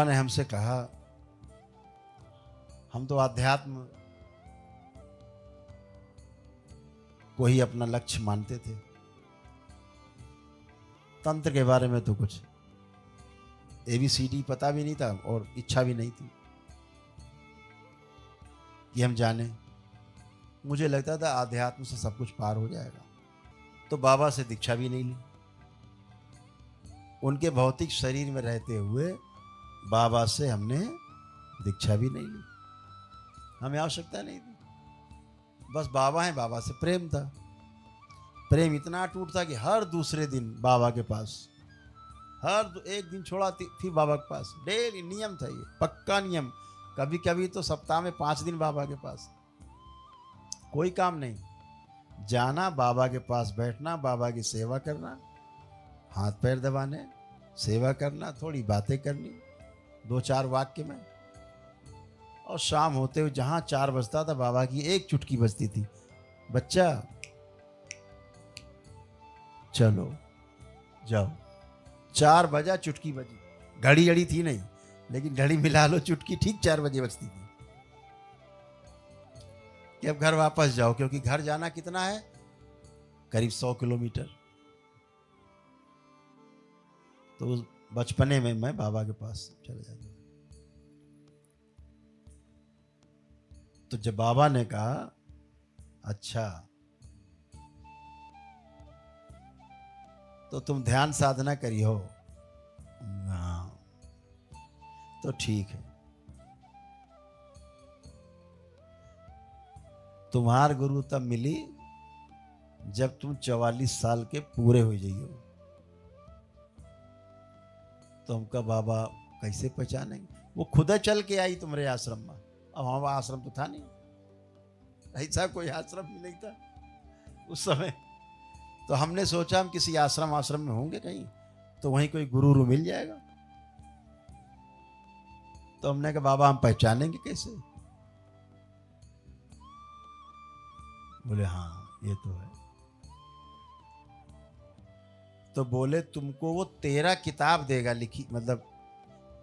बाबा ने हमसे कहा, हम तो अध्यात्म को ही अपना लक्ष्य मानते थे, तंत्र के बारे में तो कुछ ABCD पता भी नहीं था और इच्छा भी नहीं थी कि हम जाने। मुझे लगता था आध्यात्म से सब कुछ पार हो जाएगा, तो बाबा से दीक्षा भी नहीं ली। उनके भौतिक शरीर में रहते हुए बाबा से हमने दीक्षा भी नहीं ली, हमें आवश्यकता नहीं थी। बस बाबा हैं, बाबा से प्रेम था। प्रेम इतना टूट था कि हर दूसरे दिन बाबा के पास, एक दिन छोड़ा फिर बाबा के पास, डेली नियम था, ये पक्का नियम। कभी कभी तो सप्ताह में 5 दिन बाबा के पास, कोई काम नहीं, जाना बाबा के पास, बैठना, बाबा की सेवा करना, हाथ पैर दबाने, सेवा करना, थोड़ी बातें करनी 2-4 वाक्य में, और शाम होते हुए जहाँ 4 बजता था बाबा की एक चुटकी बजती थी, बच्चा चलो जाओ। 4 बजा, चुटकी बजी, घड़ी घड़ी थी नहीं, लेकिन घड़ी मिला लो, चुटकी ठीक 4 बजे बजती थी कि अब घर वापस जाओ, क्योंकि घर जाना कितना है, करीब 100 किलोमीटर। तो बचपने में मैं बाबा के पास चले जाता था। तो जब बाबा ने कहा अच्छा तो तुम ध्यान साधना करी हो, हाँ तो ठीक है, तुम्हार गुरु तब मिली जब तुम 44 साल के पूरे हो जाइयो। तो हमका बाबा कैसे पहचानेंगे, वो खुद चल के आई तुम्हारे आश्रम में। अब हमारा आश्रम तो था नहीं, ऐसा कोई आश्रम भी नहीं था उस समय। तो हमने सोचा हम किसी आश्रम में होंगे कहीं, तो वहीं कोई गुरु मिल जाएगा। तो हमने कहा बाबा हम पहचानेंगे कैसे? बोले हाँ ये तो है। तो बोले तुमको वो 13 किताब देगा लिखी, मतलब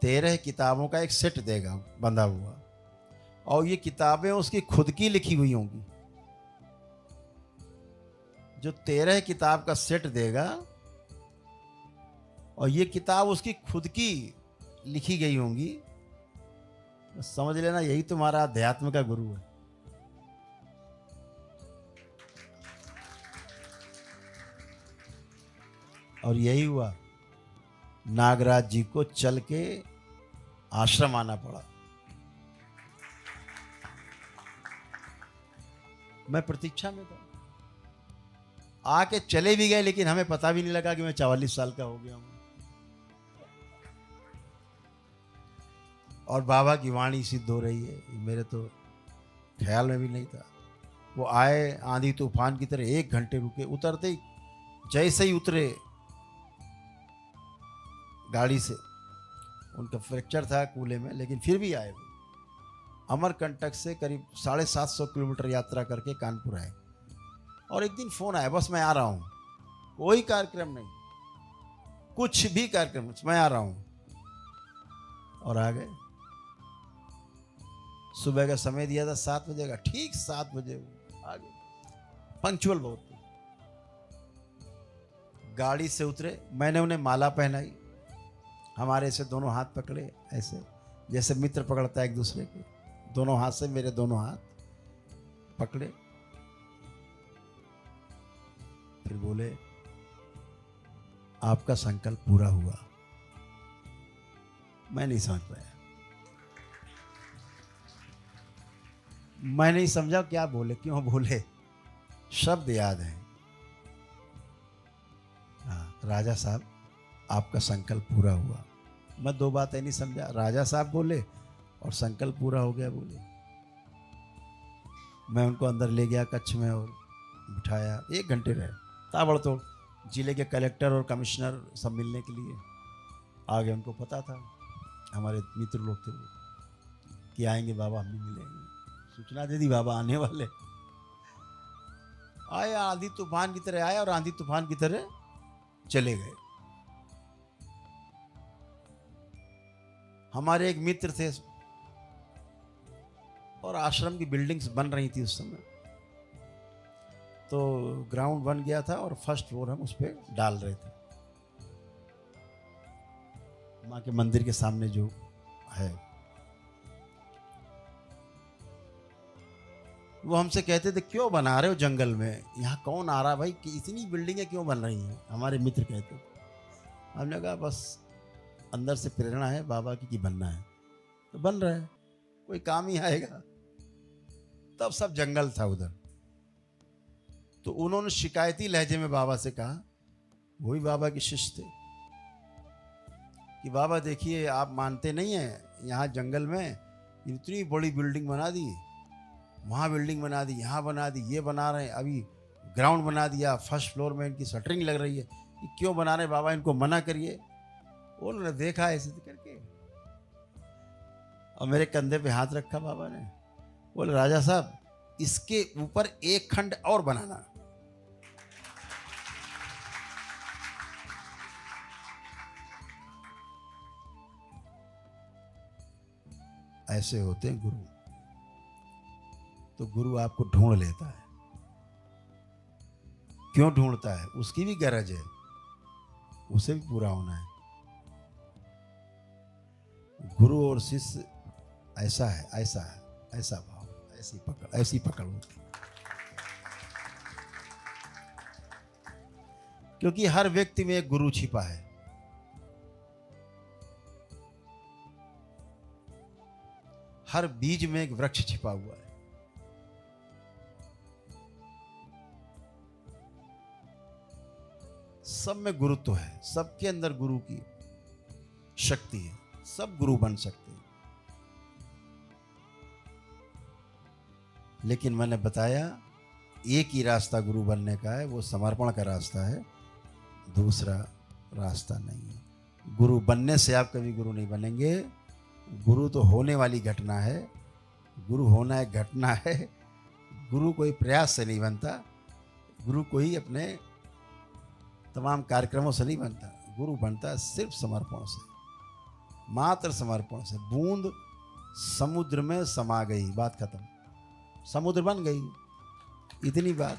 13 किताबों का एक सेट देगा बंधा हुआ, और ये किताबें उसकी खुद की लिखी हुई होंगी। जो 13 किताब का सेट देगा और ये किताब उसकी खुद की लिखी गई होंगी, तो समझ लेना यही तुम्हारा अध्यात्म का गुरु है। और यही हुआ, नागराज जी को चल के आश्रम आना पड़ा। मैं प्रतीक्षा में था, आके चले भी गए, लेकिन हमें पता भी नहीं लगा कि मैं 44 साल का हो गया हूं। और बाबा की वाणी सिद्ध हो रही है, मेरे तो ख्याल में भी नहीं था। वो आए आंधी तूफान की तरह, 1 घंटे रुके, उतरते ही जैसे ही उतरे गाड़ी से, उनका फ्रैक्चर था कूल्हे में, लेकिन फिर भी आए। वो अमरकंटक से करीब 750 किलोमीटर यात्रा करके कानपुर आए। और एक दिन फोन आया, बस मैं आ रहा हूं, कोई कार्यक्रम नहीं, कुछ भी कार्यक्रम, मैं आ रहा हूं। और आ गए। सुबह का समय दिया था 7 बजे का, ठीक 7 बजे आ गए, पंक्चुअल बहुत। गाड़ी से उतरे, मैंने उन्हें माला पहनाई, हमारे से दोनों हाथ पकड़े, ऐसे जैसे मित्र पकड़ता है एक दूसरे के, दोनों हाथ से मेरे दोनों हाथ पकड़े। फिर बोले आपका संकल्प पूरा हुआ। मैं नहीं समझ पाया, मैं नहीं समझा क्या बोले, क्यों बोले, शब्द याद है। हाँ, राजा साहब आपका संकल्प पूरा हुआ। मैं 2 बातें नहीं समझा, राजा साहब बोले और संकल्प पूरा हो गया बोले। मैं उनको अंदर ले गया कक्ष में और बिठाया, 1 घंटे रहे, ताबड़तोड़। जिले के कलेक्टर और कमिश्नर सब मिलने के लिए आ गए, उनको पता था, हमारे मित्र लोग थे वो कि आएंगे बाबा, हम भी मिलेंगे, सूचना दे दी बाबा आने वाले। आए, आंधी तूफान की तरह आए और आंधी तूफान की तरह चले गए। हमारे एक मित्र थे और आश्रम की बिल्डिंग्स बन रही थी उस समय, तो ग्राउंड बन गया था और फर्स्ट फ्लोर हम उस पर डाल रहे थे, माँ के मंदिर के सामने जो है। वो हमसे कहते थे क्यों बना रहे हो जंगल में, यहाँ कौन आ रहा भाई, कि इतनी बिल्डिंगें क्यों बन रही हैं, हमारे मित्र कहते थे। हमने कहा बस अंदर से प्रेरणा है बाबा की कि बनना है तो बन रहा है, कोई काम ही आएगा। तब सब जंगल था उधर। तो उन्होंने शिकायती लहजे में बाबा से कहा, वही बाबा के शिष्य थे, कि बाबा देखिए आप मानते नहीं हैं, यहाँ जंगल में इतनी बड़ी बिल्डिंग बना दी, वहाँ बिल्डिंग बना दी, यहाँ बना दी, ये बना रहे हैं, अभी ग्राउंड बना दिया, फर्स्ट फ्लोर में इनकी शटरिंग लग रही है, कि क्यों बना रहे बाबा, इनको मना करिए। उन्होंने देखा ऐसे करके और मेरे कंधे पे हाथ रखा बाबा ने, बोले राजा साहब इसके ऊपर एक खंड और बनाना। ऐसे होते हैं गुरु। तो गुरु आपको ढूंढ लेता है। क्यों ढूंढता है, उसकी भी गरज है, उसे भी पूरा होना है। गुरु और शिष्य ऐसा है, ऐसा है, ऐसा भाव, ऐसी पकड़ होती। क्योंकि हर व्यक्ति में एक गुरु छिपा है। हर बीज में एक वृक्ष छिपा हुआ है। सब में गुरुत्व है, सबके अंदर गुरु की शक्ति है, सब गुरु बन सकते हैं। लेकिन मैंने बताया एक ही रास्ता गुरु बनने का है, वो समर्पण का रास्ता है, दूसरा रास्ता नहीं है। गुरु बनने से आप कभी गुरु नहीं बनेंगे। गुरु तो होने वाली घटना है, गुरु होना एक घटना है। गुरु कोई प्रयास से नहीं बनता, गुरु कोई अपने तमाम कार्यक्रमों से नहीं बनता। गुरु बनता है सिर्फ समर्पण से, मात्र समर्पण से। बूंद समुद्र में समा गई, बात खत्म, समुद्र बन गई, इतनी बात।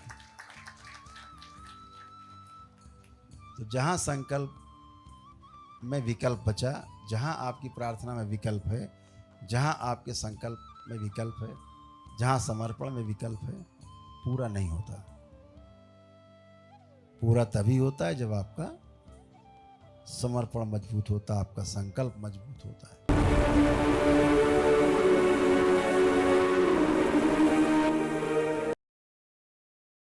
तो जहां संकल्प में विकल्प बचा, जहां आपकी प्रार्थना में विकल्प है, जहां आपके संकल्प में विकल्प है, जहां समर्पण में विकल्प है, पूरा नहीं होता। पूरा तभी होता है जब आपका समर्पण मजबूत होता है, आपका संकल्प मजबूत होता है।